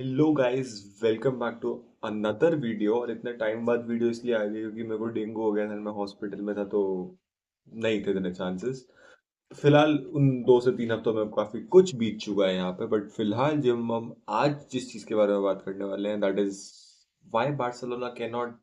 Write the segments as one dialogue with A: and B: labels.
A: Hello guys, welcome back to another video. और इतने time बाद वीडियो इसलिए आ गई क्योंकि मेरे को डेंगू हो गया था, मैं हॉस्पिटल में था तो नहीं थे इतने चांसेस। फिलहाल उन 2 से 3 हफ्तों में काफी कुछ बीत चुका है यहाँ पे, बट फिलहाल जब हम आज जिस चीज के बारे में बात करने वाले हैं, that is why Barcelona can not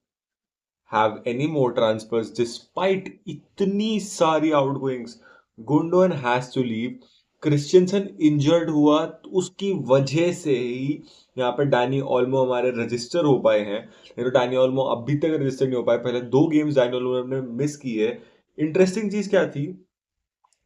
A: have any more transfers despite इतनी सारी outgoings. Gundogan has to leave, Christensen injured हुआ तो उसकी वजह से ही यहाँ पे डैनी ओल्मो हमारे रजिस्टर हो पाए हैं। नहीं तो डैनी ओल्मो अभी तक रजिस्टर नहीं हो पाए। पहले 2 गेम्स डैनी ओल्मो ने मिस की है। इंटरेस्टिंग चीज क्या थी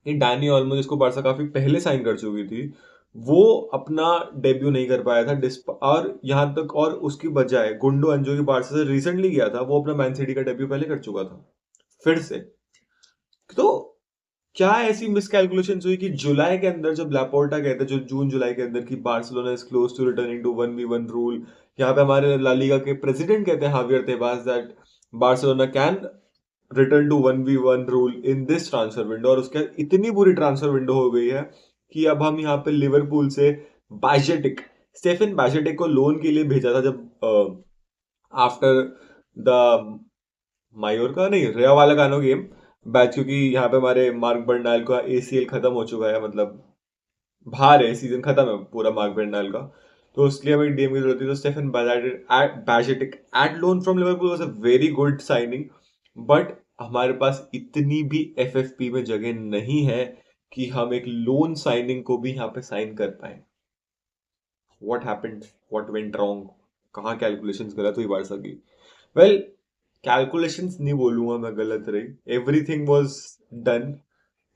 A: कि डैनी ओल्मो जिसको बारसा काफी पहले साइन कर चुकी थी, वो अपना डेब्यू नहीं कर पाया था और यहां तक, और उसकी बजाय गुंडोन जो कि बारसा से रिसेंटली गया था, वो अपना मैन सिटी का डेब्यू पहले कर चुका था फिर से। तो क्या ऐसी मिसकैलकुलेशन हुई कि जुलाई के अंदर जब लैपोर्टा कहते, जो जून जुलाई के अंदर, कि Barcelona is close to returning to 1v1 rule, यहाँ पे हमारे ला लीगा के प्रेसिडेंट कहते हैं Javier Tebas that Barcelona can return to 1v1 rule in this transfer window. और उसके बाद इतनी बुरी ट्रांसफर विंडो हो गई है कि अब हम यहाँ पे लिवरपूल से बाजेटिक स्टेफन बाजेटिक को लोन के लिए भेजा था, जब आफ्टर द मायोर का नहीं रेया वाला कानो गेम बैच, क्योंकि यहाँ पे हमारे मार्क बर्नाल का एसीएल खत्म हो चुका है, मतलब बाहर है, सीजन खत्म है पूरा मार्क बर्नाल का। तो इसलिए हमें डीएम की जरूरत थी। तो Stefan Bajcetic at loan from Liverpool was a very good signing, but हमारे पास इतनी भी एफएफपी में जगह नहीं है कि हम एक लोन साइनिंग को भी यहाँ पे साइन कर पाए। What happened, what went wrong, कहाँ कैलकुलेशंस गलत हुई बारसा की? वेल, कैलकुलेशंस नहीं बोलूंगा मैं गलत रही, एवरीथिंग वाज डन।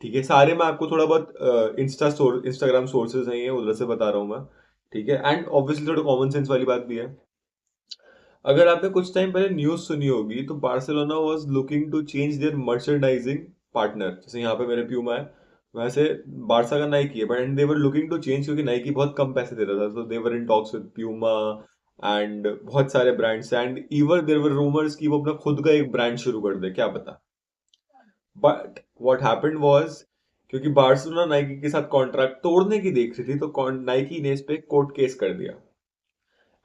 A: ठीक है, सारे मैं आपको थोड़ा बहुत इंस्टाग्राम सोर्सेज हैं, ये उधर से बता रहा हूँ मैं। ठीक है, एंड ऑब्वियसली थोड़ा कॉमन सेंस वाली बात भी है। अगर आपने कुछ टाइम पहले न्यूज सुनी होगी तो Barcelona was looking to change their merchandising partner. जैसे यहाँ पे मेरे प्यूमा है, वैसे बारसा का नाइकी है, but and they were looking to change क्योंकि नाइकी बहुत कम पैसे देता था, तो they were in talks with Puma and बहुत सारे brands, and even there were rumours कि वो अपना खुद का एक ब्रांड शुरू कर दे, क्या पता। बट व्हाट हैपेंड वाज, क्योंकि बार्सिलोना नाइकी के साथ कॉन्ट्रैक्ट तोड़ने की देख रही थी, तो नाइकी ने इस पे कोर्ट केस कर दिया।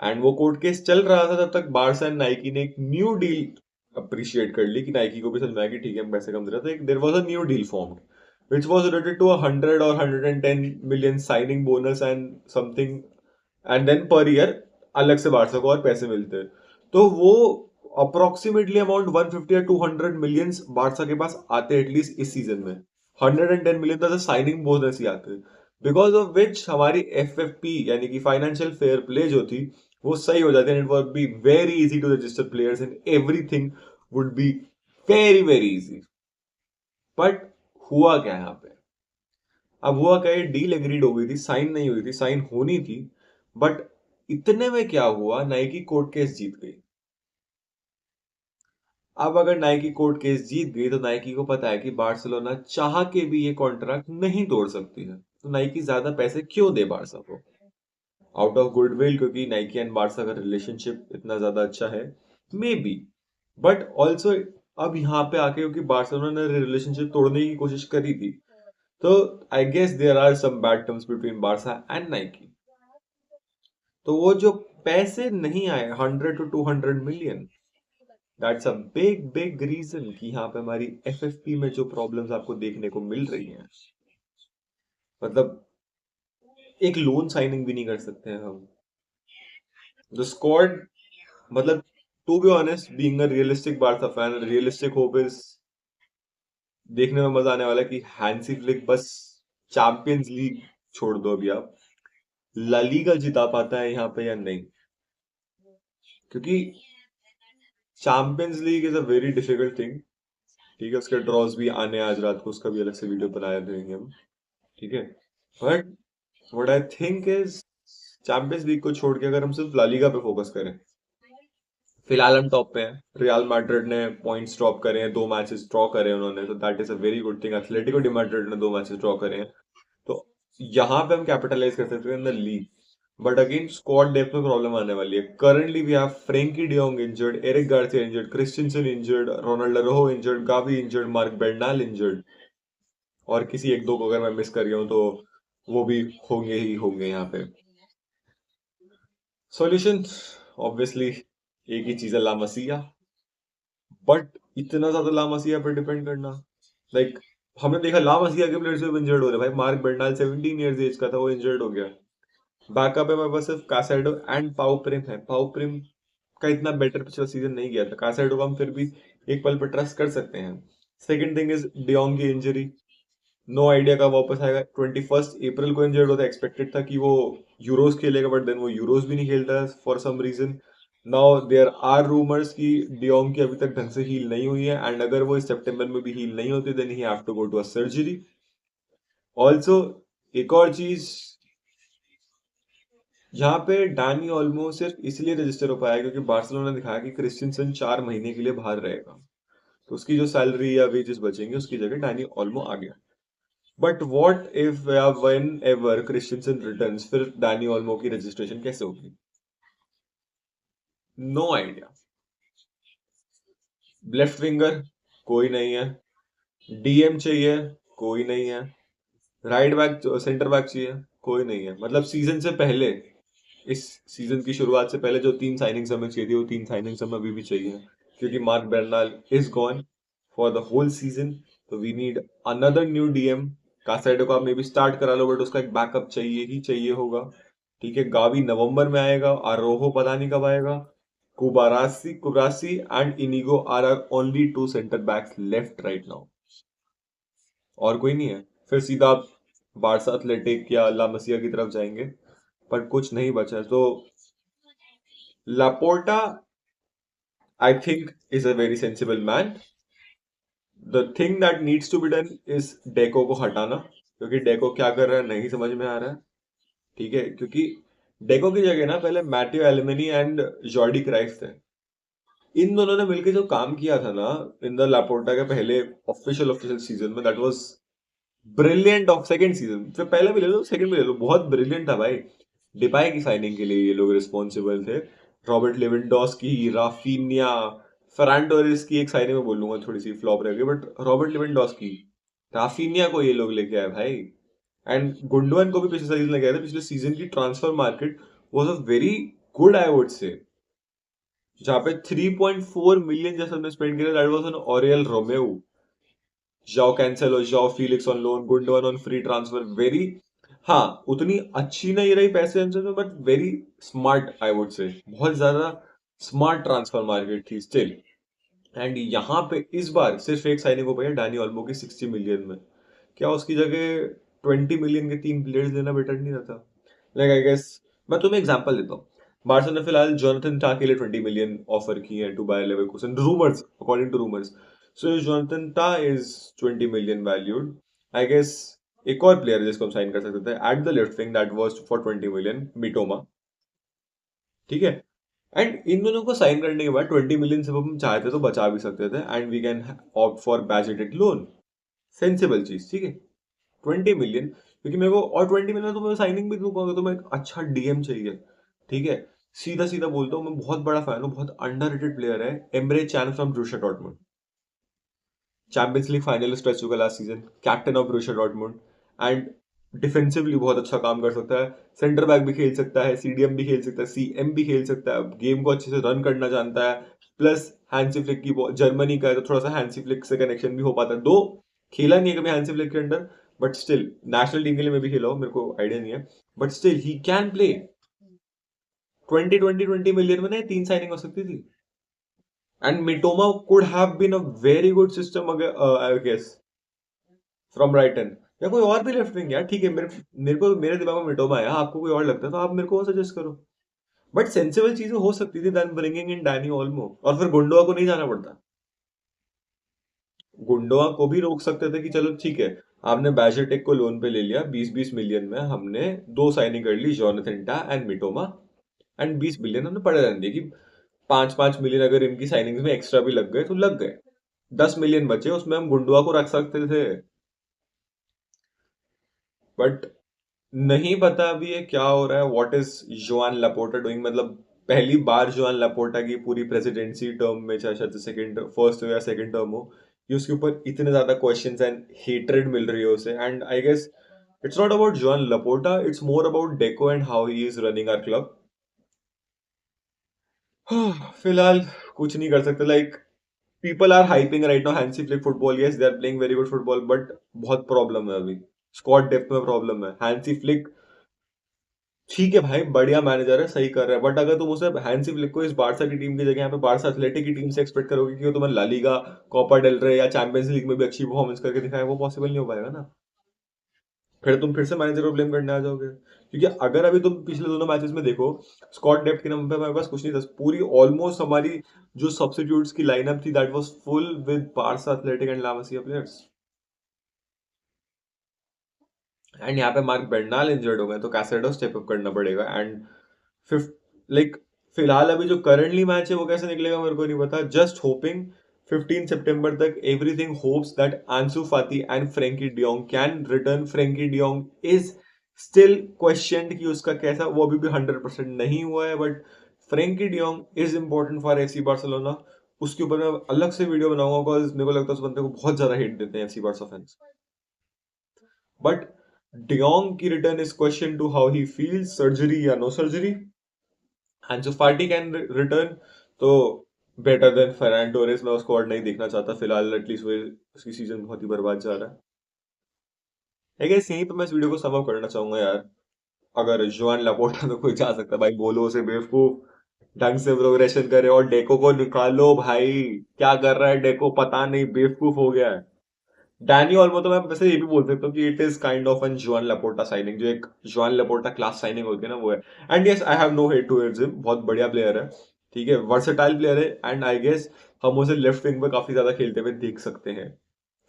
A: एंड वो कोर्ट केस चल रहा था तब तक बार्सा एंड नाइकी ने एक न्यू डील अप्रिशिएट कर ली, कि नाइकी को भी समझ में आया कि ठीक है हम पैसे कम दे रहे थे। There was a new deal formed which was related to 100 or 110 million signing bonus and something, and then per year अलग से बारसा को और पैसे मिलते हैं। तो वो अप्रोक्सीमेटली अमाउंट 150 या 200 मिलियंस बारसा के पास आते हैं एटलीस्ट इस सीजन में। 110 मिलियन तो साइनिंग बोनस ही आते हैं, बिकॉज ऑफ विच हमारी एफएफपी यानी कि फाइनेंशियल फेयर प्ले जो थी वो सही हो जाती है। It would be very easy to register players and everything would be very very easy. But हुआ क्या यहाँ पे? अब हुआ क्या, ये डील एग्रीड हो गई थी, साइन नहीं हुई थी, साइन होनी थी। बट इतने में क्या हुआ, नाइकी कोर्ट केस जीत गई। अब अगर नाइकी कोर्ट केस जीत गई तो नाइकी को पता है कि बार्सिलोना चाह के भी ये कॉन्ट्रैक्ट नहीं तोड़ सकती है, तो नाइकी ज्यादा पैसे क्यों दे बार्सा को? आउट ऑफ गुडविल, क्योंकि नाइकी एंड बार्सा का रिलेशनशिप इतना ज्यादा अच्छा है, मे बी। बट ऑल्सो अब यहाँ पे आके, क्योंकि बार्सिलोना ने रिलेशनशिप तोड़ने की कोशिश करी थी, तो I guess there are some bad terms between Barca and Nike. तो वो जो पैसे नहीं आए 100 to 200 million, that's a big big reason कि यहाँ पे हमारी एफएफपी में जो प्रॉब्लम्स आपको देखने को मिल रही हैं। मतलब एक लोन साइनिंग भी नहीं कर सकते हैं हम। द स्क्वाड, मतलब to be honest, being a realistic Barca fan, realistic hope is, देखने में मजा आने वाला है कि हैंसी फ्लिक बस चैंपियंस लीग छोड़ दो अभी आप, ला लीगा जिता पाता है यहाँ पे या नहीं। क्योंकि champions league is a very difficult thing. ठीक है, उसके ड्रॉज भी आने हैं आज रात को, उसका भी अलग से वीडियो बनाया देंगे हम। ठीक है, but what I think is, champions league को छोड़ के अगर हम सिर्फ ला लीगा पे फोकस करें, फिलहाल हम टॉप पे हैं। रियल मैड्रिड ने पॉइंट्स ड्रॉप करे हैं, 2 मैचेस ड्रॉ करे हैं उन्होंने, तो that is a very good thing. Atletico D Madrid ने 2 मैचेस ड्रॉ करे हैं, तो यहाँ पे हम कैपिटलाइज कर सकते हैं in the league. But again squad depth में प्रॉब्लम आने वाली है। Currently we have Frenkie de Jong injured, Eric Garcia injured, Christensen injured, Ronald Araujo injured, Gavi injured, Marc Bernal injured, और किसी एक दो को अगर मैं मिस कर गया हूं तो वो भी होंगे ही होंगे यहाँ पे। सॉल्यूशन ऑब्वियसली एक ही चीज है, ला मसीहा। बट इतना ज्यादा ला मसीहा पे डिपेंड करना, लाइक हमने देखा ला मसीहा के प्लेयर्स भी इंजर्ड हो रहे हैं भाई। मार्क बर्नाल 17 ईयर्स एज का था, वो इंजर्ड हो गया। बैकअप है मेरे पास सिर्फ कासेडो एंड पाउ प्रिम है। पाउ प्रिम का इतना बेटर पिछला सीजन नहीं गया था, कासेडो को हम फिर भी एक पल पर ट्रस्ट कर सकते हैं। सेकंड थिंग इज डियोंग की इंजरी, नो आइडिया कब वापस आएगा। 21 अप्रैल को इंजर्ड होता, एक्सपेक्टेड था कि वो यूरोस खेलेगा, बट देन वो यूरोस भी नहीं खेलता for some reason. Now there are rumours कि डियोंग की अभी तक ढंग से हील नहीं हुई है, एंड अगर वो इस सितंबर में भी हील नहीं होती then he have to go to a surgery. Also एक और चीज, यहाँ पे डैनी ऑल्मो सिर्फ इसलिए रजिस्टर हो पाया क्योंकि बार्सिलोना ने दिखाया कि क्रिस्टियनसन 4 महीने के लिए बाहर रहेगा, तो उसकी जो सैलरी या वेजेस बचेंगे उसकी जगह डैनी ऑल्मो आ गया। But what if when ever Christiansen returns, फिर डैनी ऑल्मो की रजिस्ट्रेशन कैसे होगी? No idea. लेफ्ट विंगर कोई नहीं है, डीएम चाहिए कोई नहीं है, राइट बैक सेंटर बैक चाहिए कोई नहीं है। मतलब सीजन से पहले, इस सीजन की शुरुआत से पहले जो 3 साइनिंग्स हमें चाहिए थी वो 3 साइनिंग्स हमें अभी भी चाहिए, क्योंकि Marc Bernal is gone for the whole season. तो we need another new DM. Casado को आप मे बी स्टार्ट करा लो, बट उसका एक बैकअप चाहिए ही चाहिए होगा। ठीक है, गावी नवंबर में आएगा, आरोहो पता नहीं कब आएगा। Cubarsi Cubarsi and Inigo are are only 2 centre backs left right now, और कोई नहीं है। फिर सीधा आप बारसा एथलेटिक या ला मसिया की तरफ जाएंगे, पर कुछ नहीं बचा है। तो Laporta I think is a very sensible man. The thing that needs to be done is Deco को हटाना, क्योंकि डेको क्या कर रहा है नहीं समझ में आ रहा है। ठीक है, क्योंकि डेको की जगह ना पहले मैथियो एलिमिनी एंड जॉर्डी क्राइफ थे। इन दोनों ने मिलकर जो काम किया था ना इन द लापोर्टा के पहले ऑफिशियल ऑफिशियल सीजन में, that was brilliant. Of second season फिर पहले भी ले लो, सेकंड भी ले लो, बहुत ब्रिलियंट था भाई। डिपाई की साइनिंग के लिए ये लोग रिस्पॉन्सिबल थे। Robert Lewandowski, Raphinha, Farhan Torres की एक साइनिंग में बोलूंगा थोड़ी सी फ्लॉप रह गई, बट रॉबर्ट लेवेंडोस्की, राफिनिया को ये लोग लेके आए भाई। एंड गुंडोन को भी पिछले सीजन लेके आए थे। पिछले सीजन की transfer market was a very good I would say, जहां पे 3.4 मिलियन जैसा हमने स्पेंड किया, that was on Oriol Romeu, Joao Cancelo, Joao Felix on loan, Gundogan on free transfer. Very, हाँ उतनी अच्छी नहीं रही पैसे में, but very smart I would say, बहुत ज्यादा स्मार्ट ट्रांसफर मार्केट थी स्टिल। एंड यहाँ पे इस बार सिर्फ एक साइनिंग हो पाई है डैनी ऑल्मो की 60 मिलियन में। क्या उसकी जगह 20 मिलियन के 3 प्लेयर्स लेना बेटर नहीं रहता? लाइक आई गेस, मैं तुम्हें एग्जांपल देता हूँ। बार्सा ने फिलहाल जोनाथन टा के लिए 20 मिलियन ऑफर की है to buy Leverkusen, rumours, according to rumours. So Jonathan Tah is 20 million valued. I guess एक और प्लेयर जिसको हम साइन कर सकते थे at the left wing, that was for 20 million, Mitoma. ठीक है, एंड इन दोनों को साइन करने के बाद 20 मिलियन से हम चाहते तो बचा भी सकते थे, and we can opt for Bajcetic loan. Sensible चीज, ठीक है। 20 मिलियन, क्योंकि मेरे को और 20 मिलियन तो मैं साइनिंग भी दूंगा, तो मैं एक अच्छा डीएम चाहिए। ठीक है, सीधा सीधा बोलता हूँ, मैं बहुत बड़ा फैन हूँ, बहुत अंडररेटेड प्लेयर है Emre Can from Borussia Dortmund. Champions League finalist रह चुका last season, captain of Borussia Dortmund, and defensively बहुत अच्छा काम कर सकता है। सेंटर बैक भी खेल सकता है, सीडीएम भी खेल सकता है, सीएम भी खेल सकता है, गेम को अच्छे से रन करना जानता है। प्लस हैंसी फ्लिक की जर्मनी का है, तो थोड़ा सा हैंसी फ्लिक से कनेक्शन भी हो पाता है। दो खेला नहीं है कभी हैंसी फ्लिक के under, but still national team के लिए मैं भी खेला हूँ, मेरे को आइडिया नहीं है, but still he can play. 20 million में ना 3 साइनिंग हो सकती थी, and Mitoma could have been a very good system, I guess, from Brighton. या कोई और भी लेफ्ट विंग यार, ठीक है, मेरे को मेरे दिमाग में मिटोमा आया, आपको कोई और लगता है तो आप मेरे को सजेस्ट करो। बट सेंसिबल चीजें हो सकती थी then bringing in Dani Olmo, और फिर गुंडोआ को नहीं जाना पड़ता। गुंडोआ को भी रोक सकते थे कि चलो ठीक है, आपने बैजेटेक को लोन पे ले लिया 20-20 मिलियन में, हमने 2 साइनिंग कर ली, जोनाथन टा एंड मिटोमा, एंड 20 मिलियन हमने पड़े रहने दिए कि 5-5 मिलियन अगर इनकी साइनिंग्स में एक्स्ट्रा भी लग गए तो लग गए। 10 मिलियन बचे, उसमें हम गुंडुआ को रख सकते थे। बट नहीं पता अभी ये क्या हो रहा है, what is Joan Laporta doing. मतलब पहली बार जोआन लापोर्टा की पूरी प्रेसिडेंसी टर्म में, चाहे शायद सेकंड फर्स्ट हो या सेकंड टर्म हो, कि उसके ऊपर इतने ज्यादा क्वेश्चंस एंड हेट्रेड मिल रही है उसे। And I guess it's not about Joan Laporta, it's more about Deco and how he is running our club. फिलहाल कुछ नहीं कर सकते। Like people are hyping right now Hansi Flick football, yes they are playing very good football, but बहुत problem है अभी। Squad depth में problem है। हैंसी फ्लिक ठीक है भाई, बढ़िया मैनेजर है, सही कर रहा है, बट अगर तुम उसे हैंसी फ्लिक को इस बारसा की टीम की जगह यहाँ पे बारसा एथलेटिक की टीम से एक्सपेक्ट करोगे कि वो तुम्हें ला लीगा, कोपा डेल रे या चैंपियंस लीग में भी अच्छी परफॉर्मेंस करके दिखाए, वो पॉसिबल नहीं हो पाएगा ना। फिर तुम फिर से मैनेजर को ब्लेम करने आ जाओगे, क्योंकि अगर अभी तुम पिछले दोनों मैचेस में देखो, स्क्वाड डेप्थ के नंबर पे हमारे पास कुछ नहीं था। पूरी ऑलमोस्ट हमारी जो सब्स्टिट्यूट्स की लाइनअप थी that was full with Barca athletic and La Masia players. And यहाँ पे मार्क बेर्नाल इंजर्ड हो गए तो कैसेडो स्टेप अप करना पड़ेगा। एंड फिफ्थ, लाइक फिलहाल अभी जो करंटली मैच है वो कैसे निकलेगा मेरे को नहीं पता। जस्ट होपिंग 15 सितंबर तक everything hopes that Ansu Fati and Frenkie de Jong can return. Frenkie de Jong is still questioned कि उसका कैसा, वो अभी भी 100% नहीं हुआ है, but Frankie de Jong is important for FC Barcelona. उसके ऊपर मैं अलग से वीडियो बनाऊंगा बिकॉज मेरे को लगता है उस बंदे को बहुत ज्यादा हिट देते हैं FC Barca fans. But de Jong की return is question to how he feels, surgery या no surgery. Ansu Fati can return तो बेटर देन फर्रान टोरेस। मैं उसको और नहीं देखना चाहता फिलहाल, एटलीस्ट वो उसकी सीजन बहुत ही बर्बाद जा रहा है। आई गेस यहीं पे मैं इस वीडियो को सम अप करना चाहूंगा यार। अगर जोआन लापोर्टा तो कोई जा सकता है भाई, बोलो उसे बेवकूफ, ढंग से प्रोग्रेशन करे और डेको को निकालो भाई। क्या कर रहा है डेको पता नहीं, बेवकूफ हो गया है। डैनी ऑल्मो तो मैं वैसे ये भी बोल सकता हूँ कि it is kind of an Joan Laporta signing, जो एक जोआन लापोर्टा क्लास साइनिंग होती है ना, वो है। And yes I have no hate towards him, बहुत बढ़िया प्लेयर है, ठीक है, वर्सेटाइल प्लेयर है। एंड आई गेस हम उसे लेफ्ट विंग पे काफी ज्यादा खेलते हुए देख सकते हैं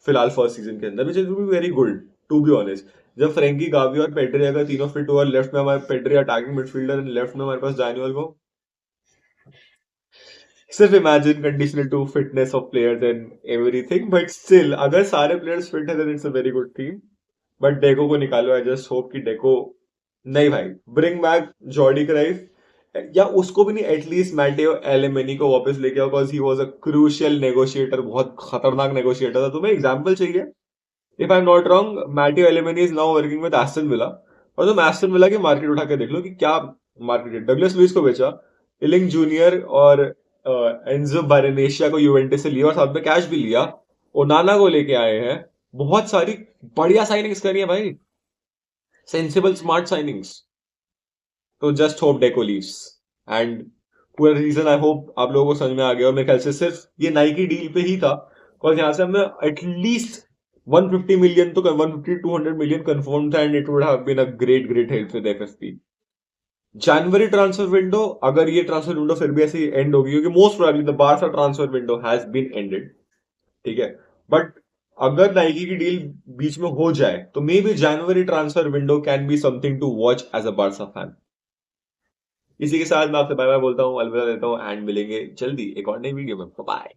A: फिलहाल फर्स्ट सीजन के अंदर, which is be very good to be honest. जब फ्रेंकी, गावी और पेड्री अगर तीनों फिट हुआ, लेफ्ट में हमारे Pedri attacking midfielder and left में हमारे पास डैनियल को, सिर्फ imagine conditional to fitness of players and everything, but still अगर सारे प्लेयर्स फिट है then it's a very good team. But Deco को निकालो, आई जस्ट होप कि डेको, नहीं भाई, ब्रिंग बैक जॉर्डी क्राइफ, या उसको भी नहीं, एटलीस्ट मैटेओ एलेमेनी को वापस लेके आओ because he was a crucial negotiator, बहुत खतरनाक नेगोशिएटर था। तुम्हें एग्जांपल चाहिए, if I am not wrong, Mateu Alemany is now working with Aston Villa, और तुम एस्टन विला की मार्केट उठा के देख लो कि क्या मार्केट है। डगलस लुइस को बेचा, इलिंग जूनियर और एंजो बारेनेशिया को यूवेंटस से लिया और साथ में कैश भी लिया, ओनाना को लेके आए हैं, बहुत सारी बढ़िया साइनिंग्स करी है भाई, सेंसिबल स्मार्ट साइनिंग्स। तो just hope deco leaves. And पूरा रीजन आई होप आप लोगों को समझ में आ गया, और मेरे ख्याल से सिर्फ ये नाइकी डील पे ही था, और यहाँ से हमें एटलीस्ट 150 मिलियन तो 150 200 मिलियन कंफर्म था, and it would have been a great great help with FFP. January transfer window, अगर ये ट्रांसफर विंडो फिर भी ऐसे एंड होगी, क्योंकि most probably the Barca transfer window has been ended, ठीक है, बट अगर नाइकी की डील बीच में हो जाए तो maybe January transfer window can be something to watch as a Barca fan. इसी के साथ मैं आपसे बाय बाय बोलता हूँ, अलविदा देता हूँ, एंड मिलेंगे जल्दी एक और नई वीडियो में। बाय।